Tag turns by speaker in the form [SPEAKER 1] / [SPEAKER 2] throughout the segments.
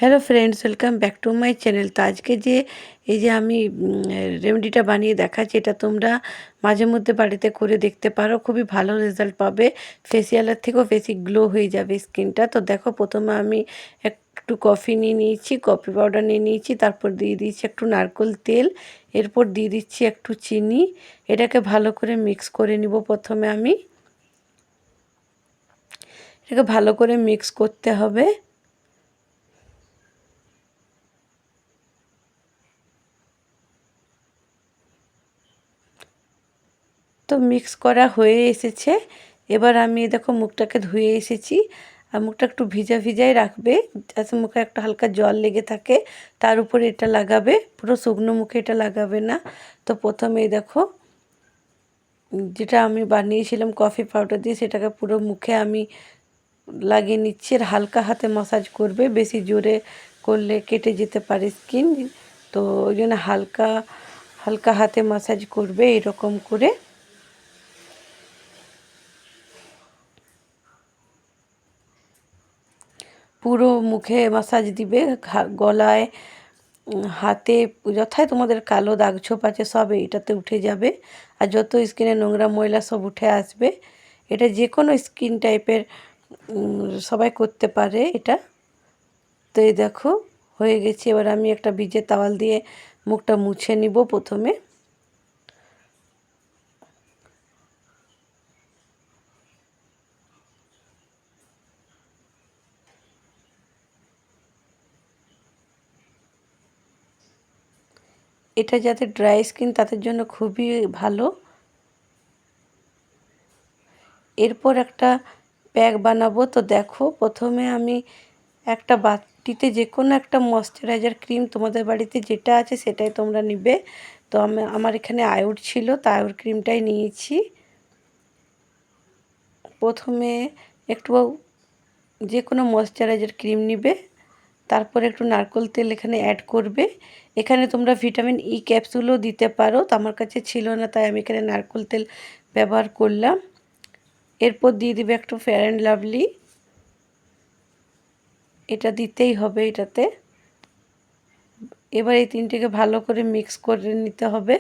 [SPEAKER 1] Hello friends, welcome back to my channel. তো আজকে যে এই যে আমি রেমেডিটা বানিয়ে দেখাচ্ছি, এটা তোমরা মাঝে মধ্যে বাড়িতে করে দেখতে পারো, খুবই ভালো রেজাল্ট পাবে। ফেসিয়ালের থেকেও বেশি গ্লো হয়ে যাবে স্কিনটা। তো দেখো, প্রথমে আমি একটু কফি নিয়ে নিয়েছি, কফি পাউডার নিয়ে নিয়েছি, তারপর দিয়ে দিয়েছি একটু নারকেল তেল, এরপর দিয়ে দিচ্ছি একটু চিনি। এটাকে ভালো করে মিক্স করে নিব। প্রথমে আমি এটাকে ভালো করে মিক্স করতে হবে। তো মিক্স করা হয়ে এসেছে। এবার আমি দেখো মুখটাকে ধুয়ে এসেছি, আর মুখটা একটু ভিজা ভিজাই রাখবে, যাতে মুখে একটা হালকা জল লেগে থাকে। তার উপরে এটা লাগাবে, পুরো শুকনো মুখে এটা লাগাবে না। তো প্রথমেই দেখো, যেটা আমি বানিয়েছিলাম কফি পাউডার দিয়ে, সেটাকে পুরো মুখে আমি লাগিয়ে নিচ্ছি। আর হালকা হাতে মাসাজ করবে, বেশি জোরে করলে কেটে যেতে পারে স্কিন। তো ওই জন্য হালকা হালকা হাতে মাসাজ করবে এরকম করে। পুরো মুখে মাসাজ দিবে, গলায়, হাতে, যথায় তোমাদের কালো দাগ ছোপ আছে সব এটাতে উঠে যাবে। আর যত স্কিনে নোংরা ময়লা সব উঠে আসবে। এটা যে কোনো স্কিন টাইপের সবাই করতে পারে এটা। তো এই দেখো হয়ে গেছে। এবার আমি একটা ভিজে তাওয়াল দিয়ে মুখটা মুছে নিব প্রথমে। এটা যাতে ড্রাই স্কিন তাদের জন্য খুবই ভালো। এরপর একটা প্যাক বানাবো। তো দেখো, প্রথমে আমি একটা বাটিতে যে কোনো একটা ময়শ্চারাইজার ক্রিম, তোমাদের বাড়িতে যেটা আছে সেটাই তোমরা নিবে। তো আমার এখানে আয়ুর ছিল, তো আয়ুর ক্রিমটাই নিয়েছি। প্রথমে একটু যে কোনো ময়শ্চারাইজার ক্রিম নিবে, তারপরে একটু নারকেল তেল এখানে অ্যাড করবে। এখানে তোমরা ভিটামিন ই ক্যাপসুলও দিতে পারো, তো আমার কাছে ছিল না, তাই আমি এখানে নারকেল তেল ব্যবহার করলাম। এরপর দিয়ে দিবে একটু ফেয়ার অ্যান্ড লাভলি, এটা দিতেই হবে এটাতে। এবার এই তিনটিকে ভালো করে মিক্স করে নিতে হবে।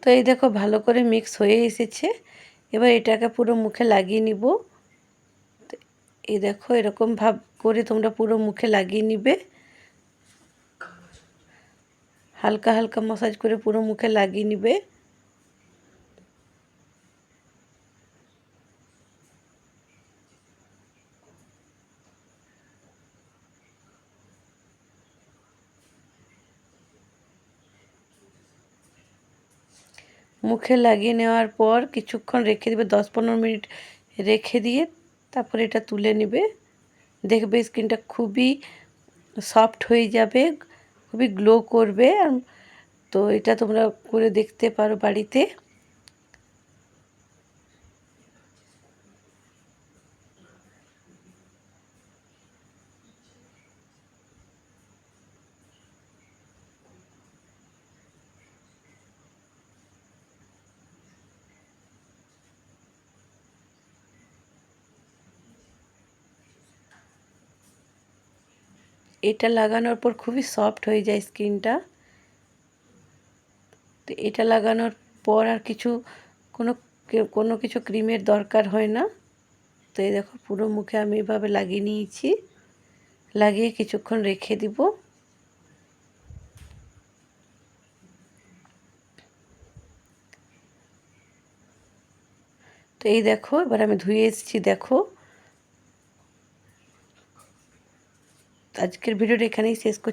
[SPEAKER 1] তো এই দেখো ভালো করে মিক্স হয়ে এসেছে। এবার এটাকে পুরো মুখে লাগিয়ে নিব। এই দেখো এরকম ভাব করে তোমরা পুরো মুখে লাগিয়ে নিবে, হালকা হালকা মাসাজ করে পুরো মুখে লাগিয়ে নিবে। মুখে লাগিয়ে নেওয়ার পর কিছুক্ষণ রেখে দিবে, 10-15 মিনিট রেখে দিয়ে তারপরে এটা তুলে নিবে। দেখবে স্কিনটা খুবই সফট হয়ে যাবে, খুবই গ্লো করবে। তো এটা তোমরা করে দেখতে পারো বাড়িতে। এটা লাগানোর পর খুবই সফট হয়ে যায় স্কিনটা। তো এটা লাগানোর পর আর কোনো কোনো কিছু ক্রিমের দরকার হয় না। তো এই দেখো পুরো মুখে আমি এভাবে লাগিয়ে নিয়েছি, লাগিয়ে কিছুক্ষণ রেখে দিব। তো এই দেখো এবার আমি ধুয়ে এসেছি। দেখো, আজকের ভিডিওটা এখানেই শেষ করছি।